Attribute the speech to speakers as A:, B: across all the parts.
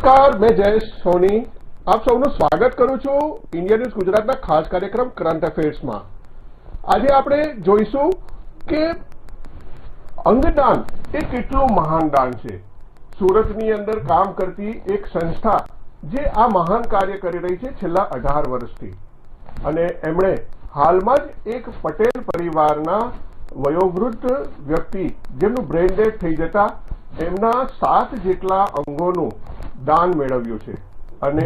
A: નમસ્કાર, मैं जयेश सोनी आप સૌનું સ્વાગત કરું છું ઇન્ડિયા ન્યૂઝ ગુજરાતના ખાસ કાર્યક્રમ કરંટ અફેર્સમાં। આજે આપણે જોઈશું કે અંગદાન એ કેટલું મહાન દાન છે। સુરતની અંદર કામ કરતી એક સંસ્થા જે આ મહાન કાર્ય કરી રહી છે છેલ્લા 18 વર્ષથી, અને એમણે હાલમાં જ એક પટેલ પરિવારના વયોવૃદ્ધ વ્યક્તિ જેમનું બ્રેન ડેડ થઈ જતા એમના 7 જેટલા અંગોનું દાન મેળવ્યું છે અને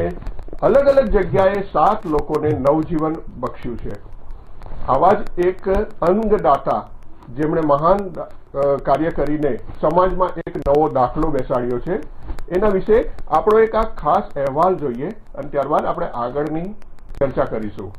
A: અલગ અલગ જગ્યાએ 7 લોકોને નવજીવન બખ્શ્યું છે। આવા જ એક અંગદાતા જેમણે મહાન કાર્ય કરીને સમાજમાં એક નવો દાખલો બેસાડ્યો છે, એના વિશે આપણો એક આ ખાસ અહેવાલ જોઈએ અને ત્યારબાદ આપણે આગળની ચર્ચા કરીશું।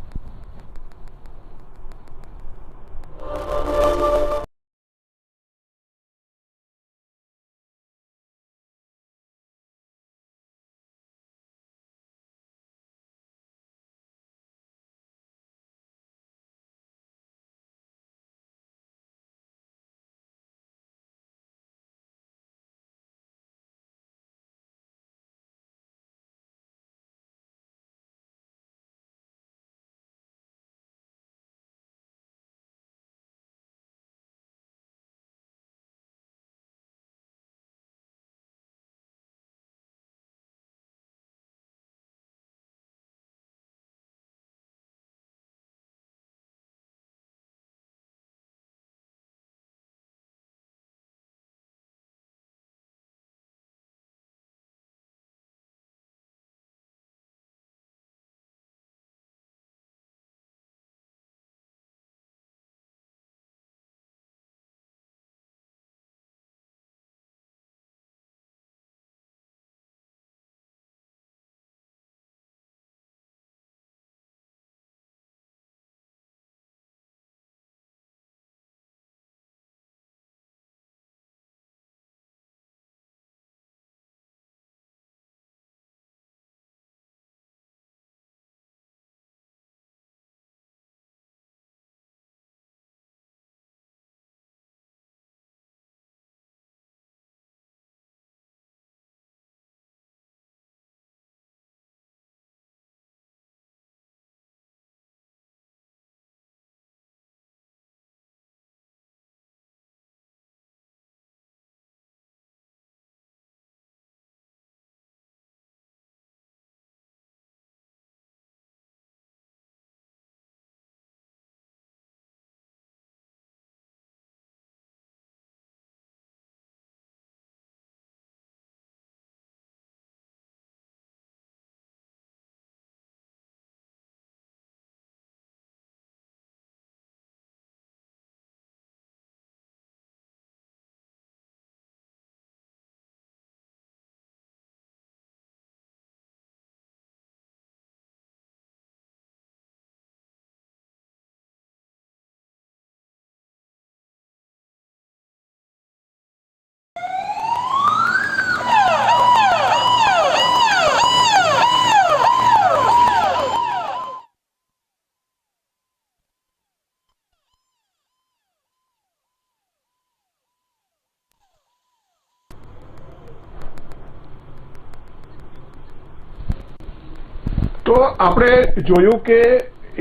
A: તો આપણે જોયું કે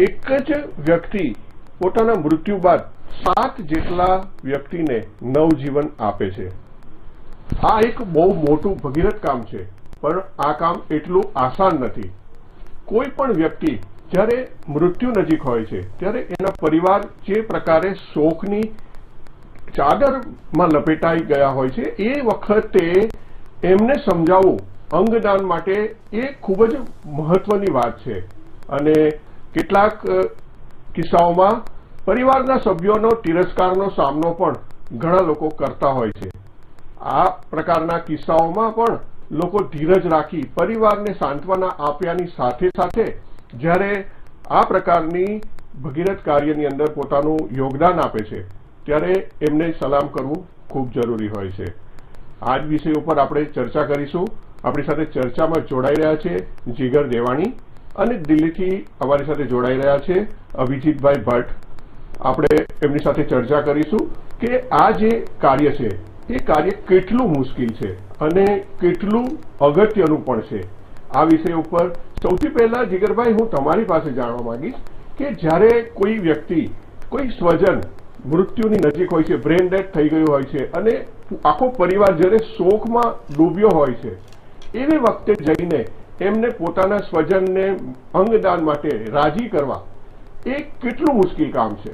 A: એક જ વ્યક્તિ પોતાના મૃત્યુ બાદ 7 જેટલા વ્યક્તિને નવજીવન આપે છે। આ એક બહુ મોટું ભગીરથ કામ છે, પણ આ કામ એટલું આસાન નથી। કોઈ પણ વ્યક્તિ જ્યારે મૃત્યુ નજીક હોય છે ત્યારે એના પરિવાર જે પ્રકારે શોકની ચાદરમાં લપેટાઈ ગયા હોય છે, એ વખતે એમને સમજાવવું અંગદાન માટે એ ખૂબ જ મહત્વની વાત છે। અને કેટલાક કિસ્સાઓમાં પરિવારના સભ્યોનો તિરસ્કારનો સામનો પણ ઘણા લોકો કરતા હોય છે। આ પ્રકારના કિસ્સાઓમાં પણ લોકો ધીરજ રાખી પરિવારને સાંત્વના આપ્યાની સાથે સાથે જ્યારે આ પ્રકારની ભગીરથ કાર્યની અંદર પોતાનું યોગદાન આપે છે ત્યારે એમને સલામ કરવું ખૂબ જરૂરી હોય છે। આ જ વિષય ઉપર આપણે ચર્ચા કરીશું। આપણી સાથે ચર્ચામાં જોડાઈ રહ્યા છે જીગર દેવાણી અને દિલ્હીથી અમારી સાથે જોડાઈ રહ્યા છે અભિજીતભાઈ ભટ્ટ। આપણે એમની સાથે ચર્ચા કરીશું કે આ જે કાર્ય છે એ કાર્ય કેટલું મુશ્કેલ છે અને કેટલું અગત્યનું પણ છે, આ વિષય ઉપર સૌથી પહેલા જીગરભાઈ હું તમારી પાસે જાણવા માંગીશ કે જ્યારે કોઈ વ્યક્તિ, કોઈ સ્વજન મૃત્યુની નજીક હોય છે, બ્રેન ડેથ થઈ ગયું હોય છે અને આખો પરિવાર જ્યારે શોકમાં ડૂબ્યો હોય છે, એવી વખતે જઈને એમને પોતાના સ્વજનને અંગદાન માટે રાજી કરવા એ કેટલું મુશ્કેલ કામ છે?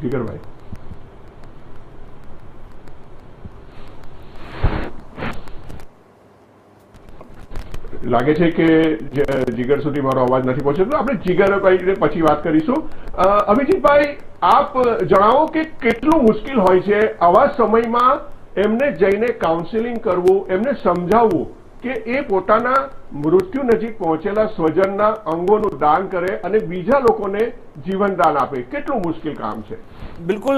A: જીગરભાઈ, લાગે છે કે જીગર સુધી મારો અવાજ નથી પહોંચ્યો, તો આપણે જીગરભાઈને પછી વાત કરીશું. અભિજીતભાઈ, આપ જણાવો કે કેટલું મુશ્કેલ હોય છે આવા સમયમાં એમને જઈને કાઉન્સેલિંગ કરવું, એમને સમજાવવું કે એ પોતાના મૃત્યુ નજીક પહોંચેલા સ્વજનના અંગોનું દાન કરે અને બીજા લોકોને જીવન દાન આપે. કેટલું મુશ્કેલ કામ છે?
B: બિલકુલ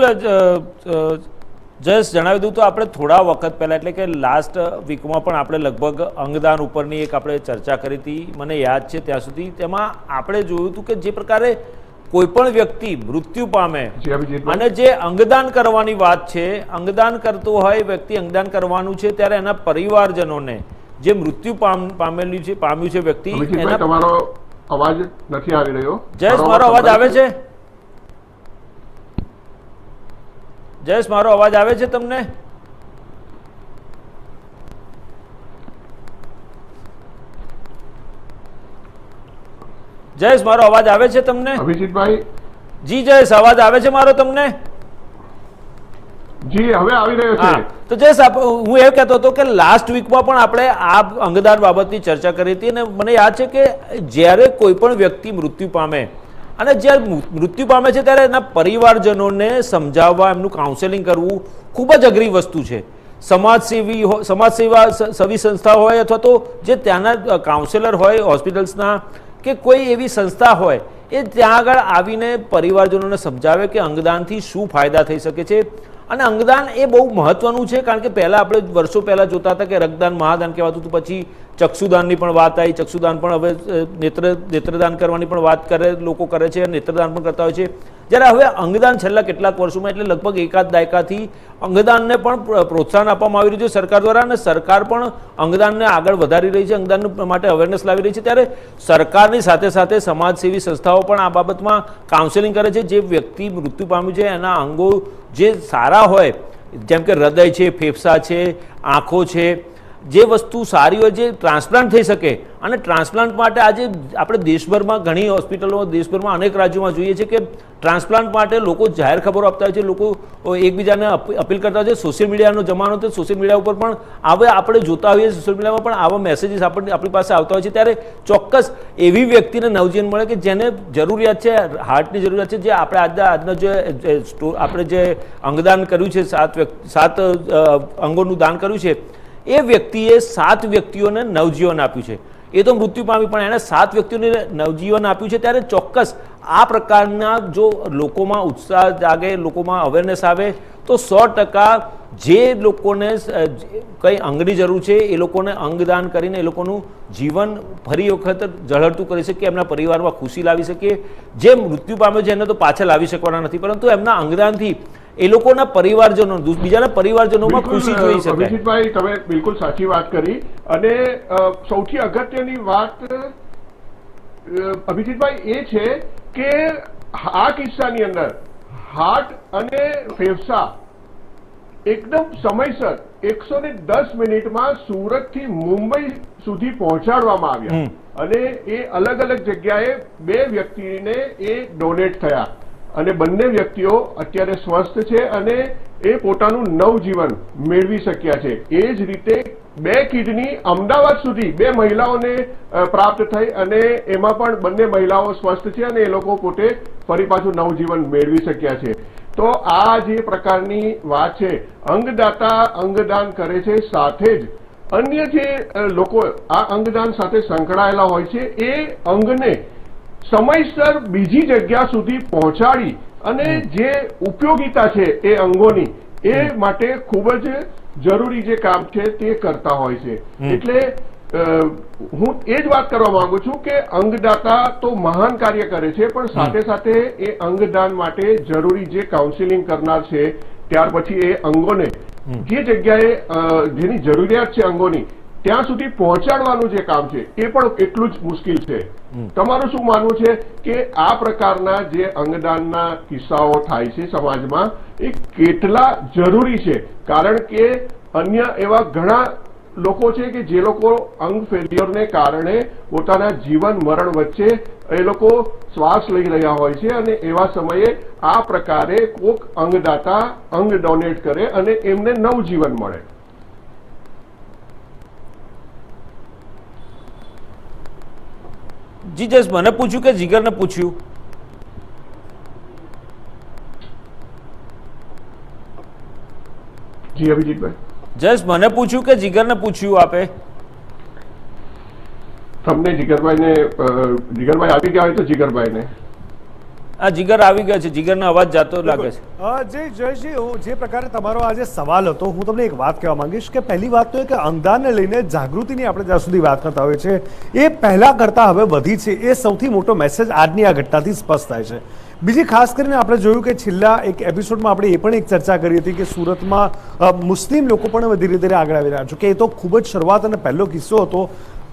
B: જયેશ, જણાવી દઉં તો આપણે થોડા વખત પહેલાં એટલે કે લાસ્ટ વીકમાં પણ આપણે લગભગ અંગદાન ઉપરની એક આપણે ચર્ચા કરી હતી, મને યાદ છે ત્યાં સુધી. તેમાં આપણે જોયું હતું કે જે પ્રકારે કોઈ પણ વ્યક્તિ મૃત્યુ પામે અને જે અંગદાન કરવાની વાત છે, અંગદાન કરતો હોય વ્યક્તિ, અંગદાન કરવાનું છે, ત્યારે એના પરિવારજનોને જે મૃત્યુ પામ્યું છે વ્યક્તિ,
A: તમારો અવાજ નથી આવી રહ્યો.
B: જયેશ, મારો અવાજ આવે છે? જયેશ, મારો અવાજ આવે છે તમને? જયેશ, મારો અવાજ આવે છે તમને?
A: અભિજીતભાઈ?
B: જી જયેશ, અવાજ આવે છે મારો તમને?
A: જી, હવે આવી રહ્યો છે.
B: તો જયેશ, હું એવું કહેતો હતો કે લાસ્ટ વીકમાં પણ આપણે આ અંગદાન બાબતની ચર્ચા કરી હતી અને મને યાદ છે કે જ્યારે કોઈ પણ વ્યક્તિ મૃત્યુ પામે અને જ્યારે મૃત્યુ પામે છે ત્યારે એના પરિવારજનોને સમજાવવા, એમનું કાઉન્સેલિંગ કરવું ખૂબ જ અઘરી વસ્તુ છે. સમાજસેવી સંસ્થા હોય અથવા તો જે ત્યાંના કાઉન્સેલર હોય હોસ્પિટલ્સના કે કોઈ એવી સંસ્થા હોય, એ ત્યાં આગળ આવીને પરિવારજનોને સમજાવે કે અંગદાનથી શું ફાયદા થઈ શકે છે. અને અંગદાન એ બહુ મહત્વનું છે, કારણ કે પહેલાં આપણે વર્ષો પહેલાં જોતા હતા કે રક્તદાન મહાદાન કહેવાતું હતું, પછી ચક્ષુદાનની પણ વાત આવી, ચક્ષુદાન પણ હવે નેત્રદાન કરવાની પણ વાત લોકો કરે છે, નેત્રદાન પણ કરતા હોય છે. જ્યારે હવે અંગદાન છેલ્લા કેટલાક વર્ષોમાં એટલે લગભગ એકાદ દાયકાથી અંગદાનને પણ પ્રોત્સાહન આપવામાં આવી રહ્યું છે સરકાર દ્વારા, અને સરકાર પણ અંગદાનને આગળ વધારી રહી છે, અંગદાન માટે અવેરનેસ લાવી રહી છે. ત્યારે સરકારની સાથે સાથે સમાજસેવી સંસ્થાઓ પણ આ બાબતમાં કાઉન્સેલિંગ કરે છે. જે વ્યક્તિ મૃત્યુ પામ્યું છે એના અંગો જે સારા હોય, જેમ કે હૃદય છે, ફેફસા છે, આંખો છે, જે વસ્તુ સારી હોય, જે ટ્રાન્સપ્લાન્ટ થઈ શકે, અને ટ્રાન્સપ્લાન્ટ માટે આજે આપણે દેશભરમાં ઘણી હોસ્પિટલો, દેશભરમાં અનેક રાજ્યોમાં જોઈએ છે કે ટ્રાન્સપ્લાન્ટ માટે લોકો જાહેર ખબરો આપતા હોય છે, લોકો એકબીજાને અપીલ કરતા હોય છે. સોશિયલ મીડિયાનો જમાનો તો સોશિયલ મીડિયા ઉપર પણ હવે આપણે જોતા હોઈએ, સોશિયલ મીડિયામાં પણ આવા મેસેજીસ આપણી પાસે આવતા હોય છે. ત્યારે ચોક્કસ એવી વ્યક્તિને નવજીવન મળે કે જેને જરૂરિયાત છે, હાર્ટની જરૂરિયાત છે, જે આજના આપણે જે અંગદાન કર્યું છે, 7 અંગોનું દાન કર્યું છે, એ વ્યક્તિએ 7 વ્યક્તિઓને નવજીવન આપ્યું છે. એ તો મૃત્યુ પામ્યું, પણ એણે 7 વ્યક્તિઓને નવજીવન આપ્યું છે. ત્યારે ચોક્કસ આ પ્રકારના જો લોકોમાં ઉત્સાહ જાગે, લોકોમાં અવેરનેસ આવે, તો 100% જે લોકોને કંઈ અંગની જરૂર છે એ લોકોને અંગદાન કરીને એ લોકોનું જીવન ફરી વખત ઝળહળતું કરી શકીએ, એમના પરિવારમાં ખુશી લાવી શકીએ. જે મૃત્યુ પામ્યો છે એને તો પાછા લાવી શકવાના નથી, પરંતુ એમના અંગદાનથી એ લોકોના પરિવારજનો, બીજાના પરિવારજનોમાં ખુશી જોઈ શકે.
A: અભિજીતભાઈ, તમે બિલકુલ સાચી વાત કરી. અને સૌથી અગત્યની વાત અભિજીતભાઈ એ છે કે આ કિસ્સાની અંદર હાર્ટ અને ફેફસા એકદમ સમયસર 110 મિનિટમાં સુરતથી મુંબઈ સુધી પહોંચાડવામાં આવ્યા, અને એ અલગ અલગ જગ્યાએ 2 વ્યક્તિને એ ડોનેટ થયા, અને બંને વ્યક્તિઓ અત્યારે સ્વસ્થ છે અને એ પોતાનું નવજીવન મેળવી શક્યા છે. એ જ રીતે 2 કિડની અમદાવાદ સુધી 2 મહિલાઓને પ્રાપ્ત થઈ, અને એમાં પણ બંને મહિલાઓ સ્વસ્થ છે અને એ લોકો પોતે ફરી પાછું નવજીવન મેળવી શક્યા છે. તો આ જે પ્રકારની વાત છે, અંગદાતા અંગદાન કરે છે, સાથે જ અન્ય જે લોકો આ અંગદાન સાથે સંકળાયેલા હોય છે, એ અંગને સમયસર બીજી જગ્યા સુધી પહોંચાડી અને જે ઉપયોગિતા છે એ અંગોની, એ માટે ખૂબ જ જરૂરી જે કામ છે તે કરતા હોય છે. એટલે હું એ જ વાત કરવા માંગુ છું કે અંગદાતા તો મહાન કાર્ય કરે છે, પણ સાથે સાથે એ અંગદાન માટે જરૂરી જે કાઉન્સિલિંગ કરનાર છે, ત્યાર પછી એ અંગોને જે જગ્યાએ જેની જરૂરિયાત છે અંગોની ત્યાં સુધી પહોંચાડવાનું જે કામ છે એ પણ એટલું જ મુશ્કેલ છે. તમારું શું માનવું છે કે આ પ્રકારના જે અંગદાનના કિસ્સાઓ થાય છે સમાજમાં એ કેટલા જરૂરી છે? કારણ કે અન્ય એવા ઘણા લોકો છે કે જે લોકો અંગ ફેલ્યોરને કારણે પોતાના જીવન મરણ વચ્ચે એ લોકો શ્વાસ લઈ રહ્યા હોય છે, અને એવા સમયે આ પ્રકારે કોક અંગદાતા અંગ ડોનેટ કરે અને એમને નવું જીવન મળે.
B: જી જસ મને પૂછ્યું કે જીગરને પૂછ્યું?
A: જી અભિજીતભાઈ.
B: જસ મને પૂછ્યું કે જીગરને પૂછ્યું આપે?
A: તમને જીગરભાઈને જીગરભાઈ આવી ગયા હોય તો જીગરભાઈને.
B: આ જીગર આવી ગયા છે, જીગરનો અવાજ જાતો લાગે છે.
C: જયજી, જે પ્રકારે તમારો આજે સવાલ હતો, હું તમને એક વાત કહેવા માંગીશ કે પહેલી વાત તો એ કે અંગદાનને લઈને જાગૃતિની આપણે જ્યાં સુધી વાત કરતા હોય છે એ પહેલા કરતા હવે વધી છે, એ સૌથી મોટો મેસેજ આજની આ ઘટનાથી સ્પષ્ટ થાય છે. બીજી ખાસ કરીને આપણે જોયું કે છેલ્લા એક એપિસોડમાં આપણે એ પણ એક ચર્ચા કરી હતી કે સુરતમાં મુસ્લિમ લોકો પણ ધીરે ધીરે આગળ આવી રહ્યા છે, કે એ તો ખૂબ જ શરૂઆત અને પહેલો કિસ્સો હતો,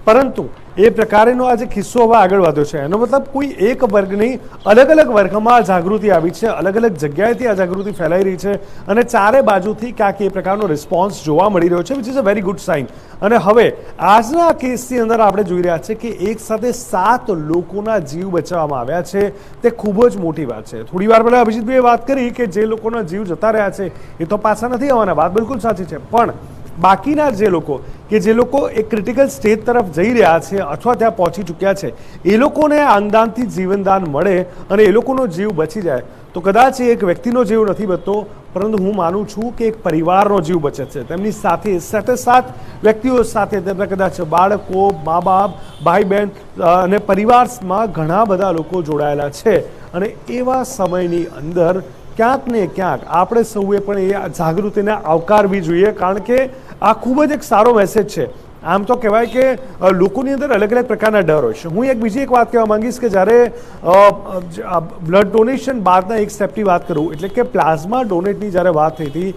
C: પરંતુ એ પ્રકારનો આ જે કિસ્સો હવે આગળ વધ્યો છે એનો મતલબ કોઈ એક વર્ગ નહીં, અલગ અલગ વર્ગમાં જાગૃતિ આવી છે, અલગ અલગ જગ્યાએથી આ જાગૃતિ ફેલાઈ રહી છે અને ચારે બાજુથી ક્યાંક એ પ્રકારનો રિસ્પોન્સ જોવા મળી રહ્યો છે, which is a very good sign. અને હવે આજના કેસની અંદર આપણે જોઈ રહ્યા છે કે એક સાથે 7 લોકોના જીવ બચાવવામાં આવ્યા છે, તે ખૂબ જ મોટી વાત છે. થોડી વાર પહેલા અભિજીતભાઈએ વાત કરી કે જે લોકોના જીવ જતા રહ્યા છે એ તો પાછા નથી આવવાના, વાત બિલકુલ સાચી છે, પણ બાકીના જે લોકો એક ક્રિટિકલ સ્ટેજ તરફ જઈ રહ્યા છે અથવા ત્યાં પહોંચી ચૂક્યા છે એ લોકોને અંગદાનથી જીવનદાન મળે અને એ લોકોનો જીવ બચી જાય તો કદાચ એક વ્યક્તિનો જીવ નથી બચતો, પરંતુ હું માનું છું કે એક પરિવારનો જીવ બચે છે. તેમની સાથે 7 વ્યક્તિઓ સાથે તેમના કદાચ બાળકો, મા બાપ, ભાઈ બહેન અને પરિવારમાં ઘણા બધા લોકો જોડાયેલા છે, અને એવા સમયની અંદર ક્યાંક ને ક્યાંક આપણે સૌએ પણ એ જાગૃતિને આવકારવી જોઈએ, કારણ કે આ ખૂબ જ એક સારો મેસેજ છે. આમ તો કહેવાય કે લોકોની અંદર અલગ અલગ પ્રકારના ડર હોય છે. હું બીજી એક વાત કહેવા માંગીશ કે જ્યારે બ્લડ ડોનેશન બાદના એક સ્ટેપની વાત કરું, એટલે કે પ્લાઝમા ડોનેટની જ્યારે વાત થઈ હતી,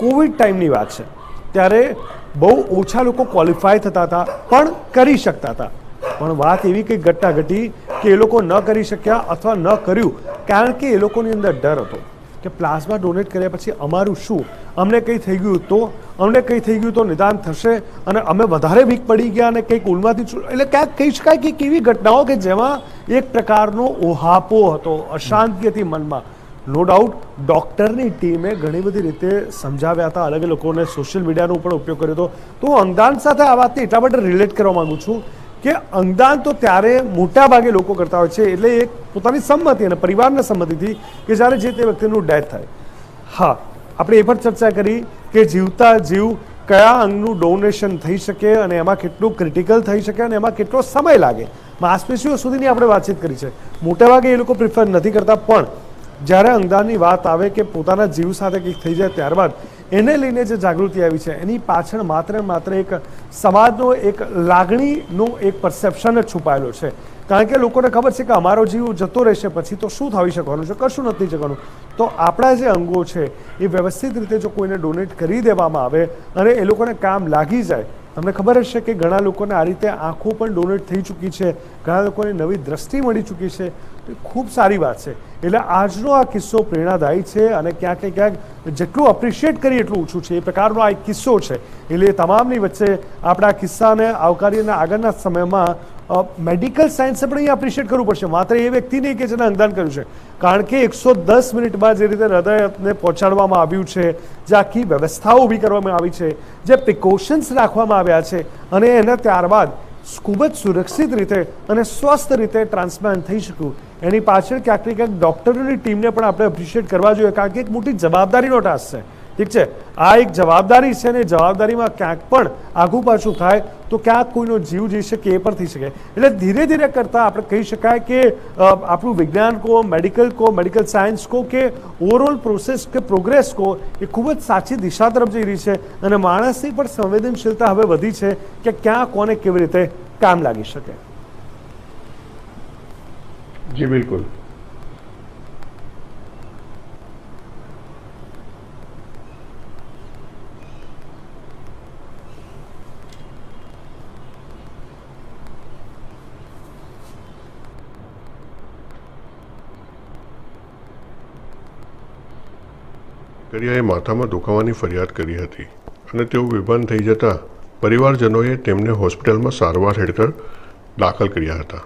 C: કોવિડ ટાઈમની વાત છે, ત્યારે બહુ ઓછા લોકો ક્વોલિફાય થતા હતા પણ કરી શકતા હતા, પણ વાત એવી કંઈક ઘટના ઘટી કે એ લોકો ન કરી શક્યા અથવા ન કર્યું કારણ કે એ લોકોની અંદર ડર હતો કે પ્લાઝમા ડોનેટ કર્યા પછી અમારું શું, અમને કંઈ થઈ ગયું તો નિદાન થશે અને અમે વધારે વીક પડી ગયા અને કંઈક ઉલમાંથી એટલે ક્યાંક કહી શકાય કે કેવી ઘટનાઓ કે જેમાં એક પ્રકારનો ઓહાપો હતો, અશાંતિ હતી મનમાં. નો ડાઉટ ડૉક્ટરની ટીમે ઘણી બધી રીતે સમજાવ્યા હતા, અલગ અલગ લોકોને સોશિયલ મીડિયાનો પણ ઉપયોગ કર્યો હતો. તો હું અંગદાન સાથે આ વાતને એટલા માટે રિલેટ કરવા માગું છું કે અંગદાન તો ત્યારે મોટા ભાગે લોકો કરતા હોય છે, એટલે એક પોતાની સંમતિ અને પરિવારના સંમતિથી કે જ્યારે જે તે વ્યક્તિનું ડેથ થાય. હા, આપણે એ પણ ચર્ચા કરી કે જીવતા જીવ કયા અંગનું ડોનેશન થઈ શકે અને એમાં કેટલું ક્રિટિકલ થઈ શકે અને એમાં કેટલો સમય લાગે. માંસપેશીઓ સુધીની આપણે વાતચીત કરી છે. મોટાભાગે એ લોકો પ્રિફર નથી કરતા, પણ જ્યારે અંગદાનની વાત આવે કે પોતાના જીવ સાથે કંઈક થઈ જાય ત્યારબાદ એને લઈને જે જાગૃતિ આવી છે એની પાછળ માત્ર એક સમાજનો એક લાગણીનો એક પરસેપ્શન જ છુપાયેલો છે. કારણ કે લોકોને ખબર છે કે અમારો જીવ જતો રહેશે પછી તો શું થઈ શકવાનું છે, કશું નથી જવાનું. તો આપણા જે અંગો છે એ વ્યવસ્થિત રીતે જો કોઈને ડોનેટ કરી દેવામાં આવે અને એ લોકોને કામ લાગી જાય, તમને ખબર હશે કે ઘણા લોકોને આ રીતે આંખો પણ ડોનેટ થઈ ચૂકી છે, ઘણા લોકોને નવી દ્રષ્ટિ મળી ચૂકી છે, તો ખૂબ સારી વાત છે. એટલે આજનો આ કિસ્સો પ્રેરણાદાયી છે અને ક્યાંક ને ક્યાંક જેટલું એપ્રિશિએટ કરીએ એટલું ઓછું છે, એ પ્રકારનો આ એક કિસ્સો છે. એટલે તમામની વચ્ચે આપણા કિસ્સાને આવકારીને આગળના સમયમાં મેડિકલ સાયન્સે પણ અહીંયા એપ્રિશિએટ કરવું પડશે, માત્ર એ વ્યક્તિ નહીં કે જેને અંગદાન કર્યું છે. કારણ કે 110 મિનિટમાં જે રીતે હૃદયને પહોંચાડવામાં આવ્યું છે, જે આખી વ્યવસ્થાઓ ઊભી કરવામાં આવી છે, જે પ્રિકોશન્સ રાખવામાં આવ્યા છે અને એને ત્યારબાદ ખૂબ જ સુરક્ષિત રીતે અને સ્વસ્થ રીતે ટ્રાન્સપ્લાન્ટ થઈ શક્યું, એની પાછળ ક્યાંક ને ક્યાંક ડૉક્ટરોની ટીમને પણ આપણે એપ્રિશિએટ કરવા જોઈએ, કારણ કે એક મોટી જવાબદારીનો ટાસ્ક છે. ઠીક છે, આ એક જવાબદારી છે ને જવાબદારીમાં ક્યાંક પણ આઘું પાછું થાય તો ક્યાંક કોઈનો જીવ જઈ શકે એ પણ થઈ શકે. એટલે ધીરે ધીરે કરતાં આપણે કહી શકાય કે આપણું વિજ્ઞાન કહો, મેડિકલ સાયન્સ કહો કે ઓવરઓલ પ્રોસેસ કે પ્રોગ્રેસ કહો એ ખૂબ જ સાચી દિશા તરફ જઈ રહી છે અને માણસની પણ સંવેદનશીલતા હવે વધી છે કે ક્યાં કોને કેવી રીતે કામ લાગી શકે.
A: જી બિલકુલ.
D: કરિયાએ માથામાં દુખાવાની ફરિયાદ કરી હતી અને તેઓ બેભાન થઈ જતા પરિવારજનોએ તેમને હોસ્પિટલમાં સારવાર હેઠળ દાખલ કર્યા હતા.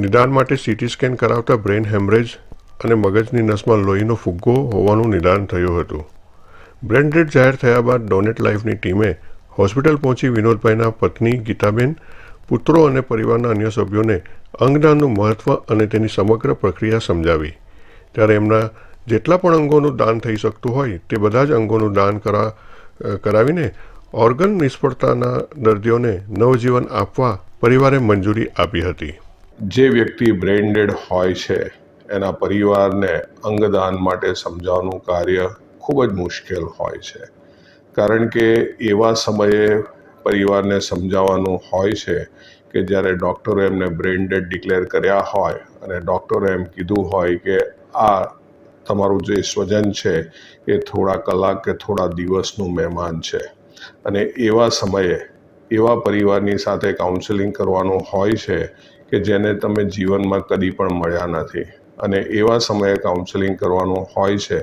D: નિદાન માટે સીટી સ્કેન કરાવતા બ્રેઇન હેમરેજ અને મગજની નસમાં લોહીનો ફુગ્ગો હોવાનું નિદાન થયું હતું. બ્રેન ડેડ જાહેર થયા બાદ ડોનેટ લાઈફની ટીમે હોસ્પિટલ પહોંચી વિનોદભાઈના પત્ની ગીતાબેન, પુત્રો અને પરિવારના અન્ય સભ્યોને અંગદાનનું મહત્વ અને તેની સમગ્ર પ્રક્રિયા સમજાવી. ત્યારે એમના જેટલા પણ અંગોનું દાન થઈ શકતું હોય તે બધા જ અંગોનું દાન કરાવીને ઓર્ગન નિષ્ફળતાના દર્દીઓને નવજીવન આપવા પરિવારે મંજૂરી આપી હતી.
E: જે વ્યક્તિ બ્રેઇન ડેડ હોય છે એના પરિવારને અંગદાન માટે સમજાવવાનું કાર્ય ખૂબ જ મુશ્કેલ હોય છે, કારણ કે એવા સમયે પરિવારને સમજાવવાનું હોય છે કે જ્યારે ડૉક્ટરે એમને બ્રેઇન ડેડ ડિક્લેર કર્યા હોય અને ડૉક્ટરે એમ કીધું હોય કે આ તમારું જે સ્વજન છે એ થોડા કલાક કે થોડા દિવસનું મહેમાન છે, અને એવા સમયે એવા પરિવારની સાથે કાઉન્સેલિંગ કરવાનું હોય છે કે જેને તમે જીવનમાં કદી પણ મળ્યા નથી, અને એવા સમયે કાઉન્સેલિંગ કરવાનું હોય છે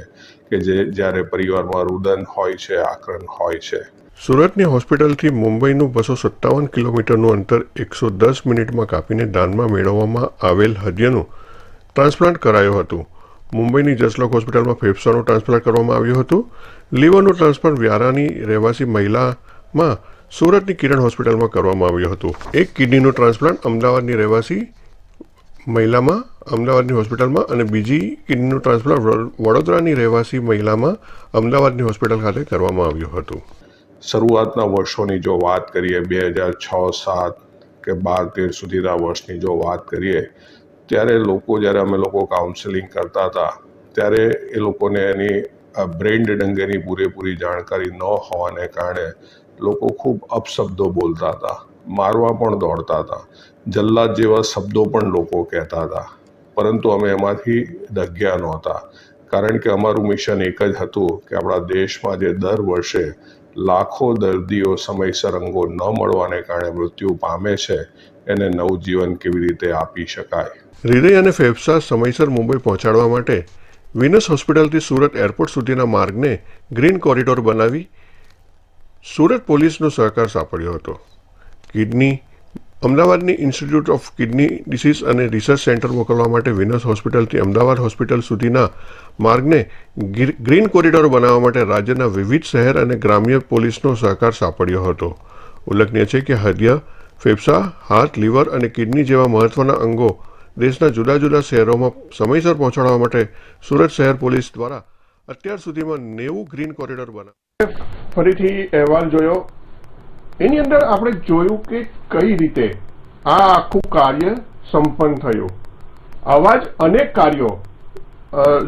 E: કે જ્યારે પરિવારમાં રુદન હોય છે, આક્રંદ હોય છે.
D: સુરતની હોસ્પિટલથી મુંબઈનું 257 કિલોમીટરનું અંતર 110 મિનિટમાં કાપીને દાનમાં મેળવવામાં આવેલ હૃદયનું ટ્રાન્સપ્લાન્ટ કરાયું હતું. મુંબઈની જસલોક હોસ્પિટલમાં ફેફસાનું ટ્રાન્સપ્લાન્ટ કરવામાં આવ્યું હતું. લીવરનું ટ્રાન્સપ્લાન્ટ વ્યારાની રહેવાસી મહિલામાં સુરતની કિરણ હોસ્પિટલમાં કરવામાં આવ્યું હતું. એક કિડનીનું ટ્રાન્સપ્લાન્ટ અમદાવાદની રહેવાસી મહિલામાં અમદાવાદની હોસ્પિટલમાં અને બીજી કિડનીનું ટ્રાન્સપ્લાન્ટ વડોદરાની રહેવાસી મહિલામાં અમદાવાદની હોસ્પિટલ ખાતે કરવામાં આવ્યું હતું.
E: શરૂઆતના વર્ષોની જો વાત કરીએ, 2006, 7 કે 12, 13 સુધીના વર્ષની જો વાત કરીએ, ત્યારે જ્યારે અમે લોકો કાઉન્સેલિંગ કરતા હતા ત્યારે એ લોકોને એની બ્રેઇન ડેડ અંગેની પૂરેપૂરી જાણકારી ન હોવાને કારણે લોકો ખૂબ અપશબ્દો બોલતા હતા, મારવા પણ દોડતા હતા, જલ્લાદ જેવા શબ્દો પણ લોકો કહેતા હતા, પરંતુ અમે એમાંથી ડગ્યા નહોતા, કારણ કે અમારું મિશન એક જ હતું કે આપણા દેશમાં જે દર વર્ષે લાખો દર્દીઓ સમયસર અંગો ન મળવાને કારણે મૃત્યુ પામે છે એને નવજીવન કેવી રીતે આપી શકાય.
D: હૃદય અને ફેફસા સમયસર મુંબઈ પહોંચાડવા માટે વિનસ હોસ્પિટલથી સુરત એરપોર્ટ સુધીના માર્ગને ગ્રીન કોરિડોર બનાવી સુરત પોલીસનો સહકાર સાંપડ્યો હતો. કિડની અમદાવાદની ઇન્સ્ટિટ્યૂટ ઓફ કિડની ડિસીઝ અને રિસર્ચ સેન્ટર મોકલવા માટે વિનસ હોસ્પિટલથી અમદાવાદ હોસ્પિટલ સુધીના માર્ગને ગ્રીન કોરિડોર બનાવવા માટે રાજ્યના વિવિધ શહેર અને ગ્રામ્ય પોલીસનો સહકાર સાંપડ્યો હતો. ઉલ્લેખનીય છે કે હૃદય, ફેફસા, હાર્ટ, લીવર અને કિડની જેવા મહત્વના અંગો દેશના જુદા જુદા શહેરોમાં સમયસર પહોંચાડવા માટે સુરત શહેર પોલીસ દ્વારા અત્યાર સુધીમાં 90 ગ્રીન કોરિડોર બનાવ્યા.
A: ફરીથી અહેવાલ જોયો, એની અંદર આપણે જોયું કે કઈ રીતે આ આખું કાર્ય સંપન્ન થયું. આવા જ અનેક કાર્યો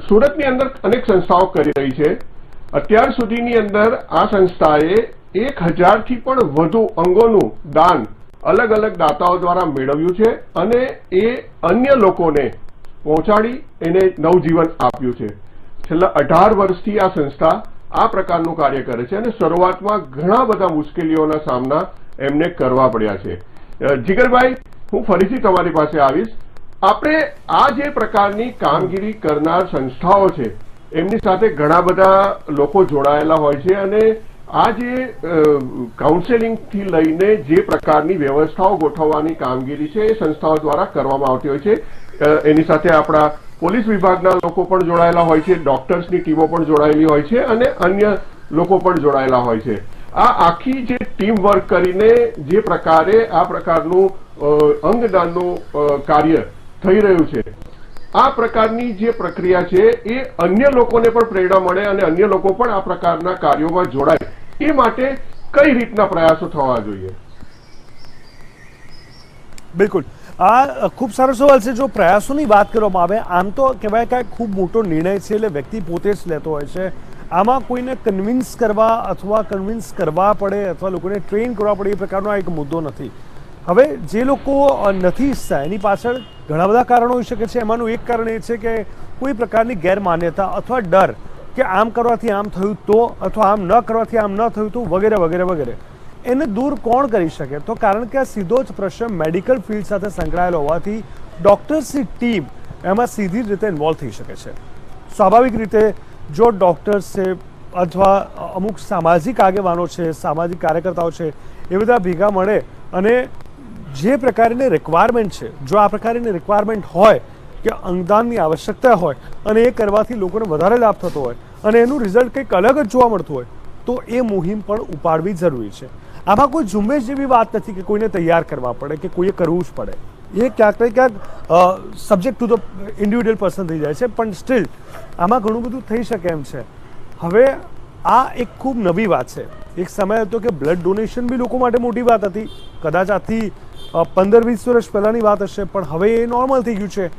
A: સુરતની અંદર અનેક સંસ્થાઓ કરી રહી છે. અત્યાર સુધીની અંદર આ સંસ્થાએ 1000થી પણ વધુ અંગોનું દાન અલગ અલગ દાતાઓ દ્વારા મેળવ્યું છે અને એ અન્ય લોકોને પહોંચાડી એને નવજીવન આપ્યું છે. છેલ્લા 18 વર્ષથી આ સંસ્થા આ પ્રકારનું કાર્ય કરે છે અને શરૂઆતમાં ઘણા બધા મુશ્કેલીઓના સામના એમને કરવા પડ્યા છે. જીગરભાઈ, હું ફરીથી તમારી પાસે આવીશ. આપણે આ જે પ્રકારની કામગીરી કરનાર સંસ્થાઓ છે એમની સાથે ઘણા બધા લોકો જોડાયેલા હોય છે અને આ જે કાઉન્સેલિંગથી લઈને જે પ્રકારની વ્યવસ્થાઓ ગોઠવવાની કામગીરી છે એ સંસ્થાઓ દ્વારા કરવામાં આવતી હોય છે. એની સાથે આપણા પોલીસ વિભાગના લોકો પણ જોડાયેલા હોય છે, ડોક્ટર્સની ટીમો પણ જોડાયેલી હોય છે અને અન્ય લોકો પણ જોડાયેલા હોય છે. આ આખી જે ટીમ વર્ક કરીને જે પ્રકારે આ પ્રકારનું અંગદાનનું કાર્ય થઈ રહ્યું છે આ પ્રકારની જે પ્રક્રિયા છે એ અન્ય લોકોને પણ પ્રેરણા મળે અને અન્ય લોકો પણ આ પ્રકારના કાર્યોમાં જોડાય, એ માટે કઈ રીતના પ્રયાસો થવા જોઈએ?
C: બિલકુલ, આ ખૂબ સારો સવાલ છે. જો પ્રયાસોની વાત કરવામાં આવે, આમ તો કહેવાય કે ખૂબ મોટો નિર્ણય છે, એટલે વ્યક્તિ પોતે જ લેતો હોય છે. આમાં કોઈને કન્વિન્સ કરવા અથવા કન્વિન્સ કરવા પડે અથવા લોકોને ટ્રેન કરવા પડે એ પ્રકારનો એક મુદ્દો નથી. હવે જે લોકો નથી ઈચ્છતા એની પાછળ ઘણા બધા કારણો હોઈ શકે છે. એમાંનું એક કારણ એ છે કે કોઈ પ્રકારની ગેરમાન્યતા અથવા ડર કે આમ કરવાથી આમ થયું તો, અથવા આમ ન કરવાથી આમ ન થયું તો, વગેરે વગેરે વગેરે. એને દૂર કોણ કરી શકે? તો કારણ કે આ સીધો જ પ્રશ્ન મેડિકલ ફિલ્ડ સાથે સંકળાયેલો હોવાથી ડૉક્ટર્સની ટીમ એમાં સીધી રીતે ઇન્વોલ્વ થઈ શકે છે. સ્વાભાવિક રીતે જો ડૉક્ટર્સ છે અથવા અમુક સામાજિક આગેવાનો છે, સામાજિક કાર્યકર્તાઓ છે, એ બધા ભેગા મળે અને જે પ્રકારની રિક્વાયરમેન્ટ છે, જો આ પ્રકારની રિક્વાયરમેન્ટ હોય કે અંગદાનની આવશ્યકતા હોય અને એ કરવાથી લોકોને વધારે લાભ થતો હોય અને એનું રિઝલ્ટ કંઈક અલગ જ જોવા મળતું હોય, તો એ મુહિમ પણ ઉપાડવી જરૂરી છે. આમાં કોઈ ઝુંબેશ જેવી વાત નથી કે કોઈને તૈયાર કરવા પડે કે કોઈએ કરવું જ પડે. એ ક્યાંક ને ક્યાંક subject to the individual person થઈ જાય છે, પણ સ્ટીલ આમાં ઘણું બધું થઈ શકે એમ છે. હવે આ એક ખૂબ નવી વાત છે. એક સમય હતો કે બ્લડ ડોનેશન બી લોકો માટે મોટી વાત હતી, કદાચ આથી 15-20 વર્ષ પહેલાંની વાત હશે, પણ હવે એ નોર્મલ થઈ ગયું છે.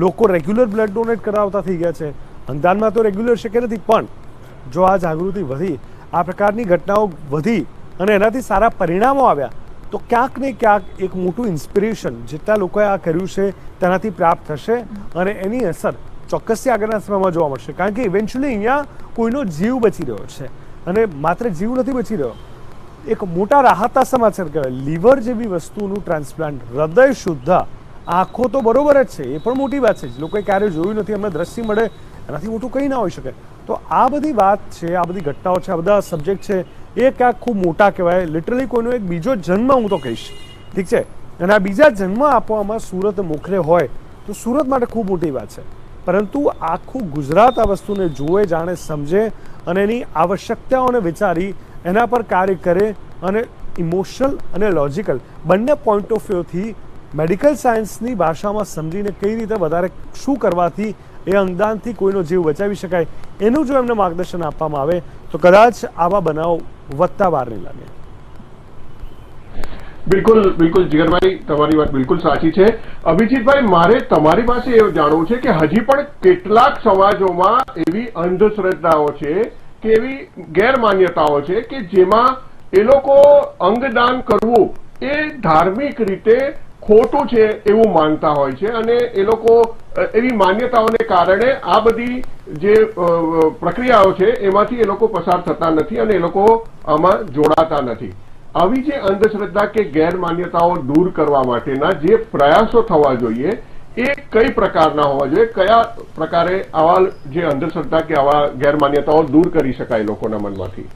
C: લોકો રેગ્યુલર બ્લડ ડોનેટ કરાવતા થઈ ગયા છે. અંગદાનમાં તો રેગ્યુલર શક્ય નથી, પણ જો આ જાગૃતિ વધી, આ પ્રકારની ઘટનાઓ વધી અને એનાથી સારા પરિણામો આવ્યા, તો ક્યાંક ને ક્યાંક એક મોટું ઇન્સ્પિરેશન જેટલા લોકોએ આ કર્યું છે તેનાથી પ્રાપ્ત થશે અને એની અસર ચોક્કસથી આગળના સમયમાં જોવા મળશે. કારણ કે ઇવેન્ચ્યુઅલી અહીંયા કોઈનો જીવ બચી રહ્યો છે અને માત્ર જીવ નથી બચી રહ્યો, એક મોટા રાહતના સમાચાર કહેવાય. લીવર જેવી વસ્તુનું ટ્રાન્સપ્લાન્ટ, હૃદય શુદ્ધ, આંખો તો બરોબર જ છે, એ પણ મોટી વાત છે. લોકોએ ક્યારેય જોયું નથી, અમને દ્રષ્ટિ મળે, એનાથી મોટું કંઈ ના હોઈ શકે. તો આ બધી વાત છે, આ બધી ઘટનાઓ છે, આ બધા સબ્જેક્ટ છે, એ ક્યાંક ખૂબ મોટા કહેવાય. લિટરલી કોઈનો એક બીજો જન્મ હું તો કહીશ, ઠીક છે, અને આ બીજા જન્મ આપવામાં સુરત મોખરે હોય તો સુરત માટે ખૂબ મોટી વાત છે. પરંતુ આખું ગુજરાત આ વસ્તુને જુએ, જાણે, સમજે અને એની આવશ્યકતાઓને વિચારી એના પર કાર્ય કરે અને ઇમોશનલ અને લોજિકલ બંને પોઈન્ટ ઓફ વ્યૂથી મેડિકલ સાયન્સની ભાષામાં સમજીને કઈ રીતે વધારે શું કરવાથી એ અંગદાનથી કોઈનો જીવ બચાવી શકાય, એનું જો એમને માર્ગદર્શન આપવામાં આવે તો કદાચ આવા બનાવ વધતા વાર નહીં લાગે.
A: બિલકુલ બિલકુલ જીગરભાઈ, તમારી વાત બિલકુલ સાચી છે. અભિજીતભાઈ, મારે તમારી પાસે એવું જાણવું છે કે હજી પણ કેટલાક સમાજોમાં એવી અંધશ્રદ્ધાઓ છે કે એવી ગેરમાન્યતાઓ છે કે જેમાં એ લોકો અંગદાન કરવું એ ધાર્મિક રીતે ખોટું છે એવું માનતા હોય છે અને એ લોકો એવી માન્યતાઓને કારણે આ બધી જે પ્રક્રિયાઓ છે એમાંથી એ લોકો પસાર થતા નથી અને એ લોકો આમાં જોડાતા નથી. આવી જે અંધશ્રદ્ધા કે ગેરમાન્યતાઓ દૂર કરવા માટેના જે પ્રયાસો થવા જોઈએ એ કઈ પ્રકારના હોવા જોઈએ? કયા પ્રકારે આવા જે અંધશ્રદ્ધા કે આવા ગેરમાન્યતાઓ દૂર કરી શકાય લોકોના મનમાંથી?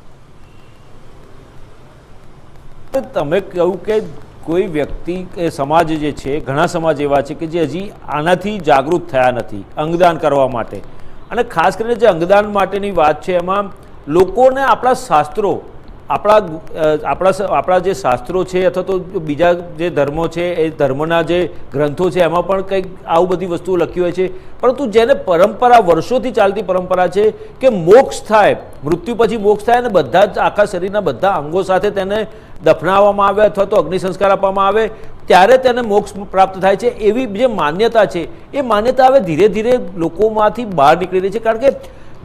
B: તમે કહ્યું કે કોઈ વ્યક્તિ કે સમાજ જે છે, ઘણા સમાજ એવા છે કે જે હજી આનાથી જાગૃત થયા નથી અંગદાન કરવા માટે. અને ખાસ કરીને જે અંગદાન માટેની વાત છે એમાં લોકોને આપણા શાસ્ત્રો, આપણા જે શાસ્ત્રો છે અથવા તો બીજા જે ધર્મો છે એ ધર્મના જે ગ્રંથો છે એમાં પણ કંઈક આવું બધી વસ્તુઓ લખી હોય છે, પરંતુ જેને પરંપરા, વર્ષોથી ચાલતી પરંપરા છે કે મોક્ષ થાય, મૃત્યુ પછી મોક્ષ થાય અને બધા જ આખા શરીરના બધા અંગો સાથે તેને દફનાવવામાં આવે અથવા તો અગ્નિ સંસ્કાર આપવામાં આવે ત્યારે તેને મોક્ષ પ્રાપ્ત થાય છે, એવી જે માન્યતા છે એ માન્યતા હવે ધીરે ધીરે લોકોમાંથી બહાર નીકળી રહી છે. કારણ કે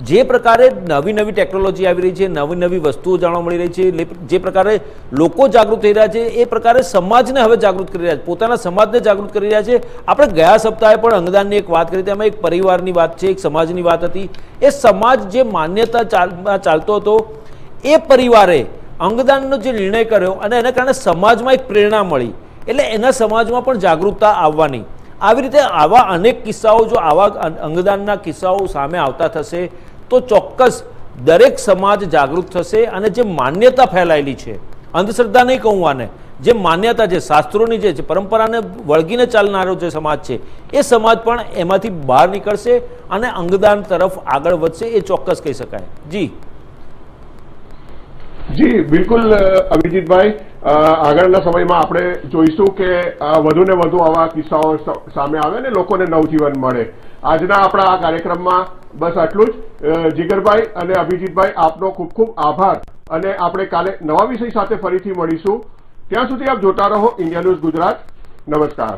B: જે પ્રકારે નવી નવી ટેકનોલોજી આવી રહી છે, નવી નવી વસ્તુઓ જાણવા મળી રહી છે, જે પ્રકારે લોકો જાગૃત થઈ રહ્યા છે એ પ્રકારે સમાજને હવે જાગૃત કરી રહ્યા છે, પોતાના સમાજને જાગૃત કરી રહ્યા છે. આપણે ગયા સપ્તાહે પણ અંગદાનની એક વાત કરી, તેમાં એક પરિવારની વાત છે, એક સમાજની વાત હતી. એ સમાજ જે માન્યતા ચાલતો હતો એ પરિવારે અંગદાનનો જે નિર્ણય કર્યો અને એના કારણે સમાજમાં એક પ્રેરણા મળી, એટલે એના સમાજમાં પણ જાગૃતતા આવવાની. આવી રીતે આવા અનેક કિસ્સાઓ, જો આવા અંગદાનના કિસ્સાઓ સામે આવતા થશે તો ચોક્કસ દરેક સમાજ જાગૃત થશે અને જે માન્યતા ફેલાયેલી છે, અંધશ્રદ્ધા નહીં કહું આને, જે માન્યતા છે, શાસ્ત્રોની જે છે, પરંપરાને વળગીને ચાલનારો જે સમાજ છે એ સમાજ પણ એમાંથી બહાર નીકળશે અને અંગદાન તરફ આગળ વધશે, એ ચોક્કસ કહી શકાય.
A: જી બિલકુલ અભિજીતભાઈ, આગળના સમયમાં આપણે જોઈશું કે વધુ ને વધુ આવા કિસ્સાઓ સામે આવે ને લોકોને નવજીવન મળે. આજના આપણા આ કાર્યક્રમમાં બસ આટલું જ. જીગરભાઈ અને અભિજીતભાઈ, આપનો ખૂબ ખૂબ આભાર અને આપણે કાલે નવા વિષય સાથે ફરીથી મળીશું. ત્યાં સુધી આપ જોતા રહો ઇન્ડિયા ન્યૂઝ ગુજરાત. નમસ્કાર.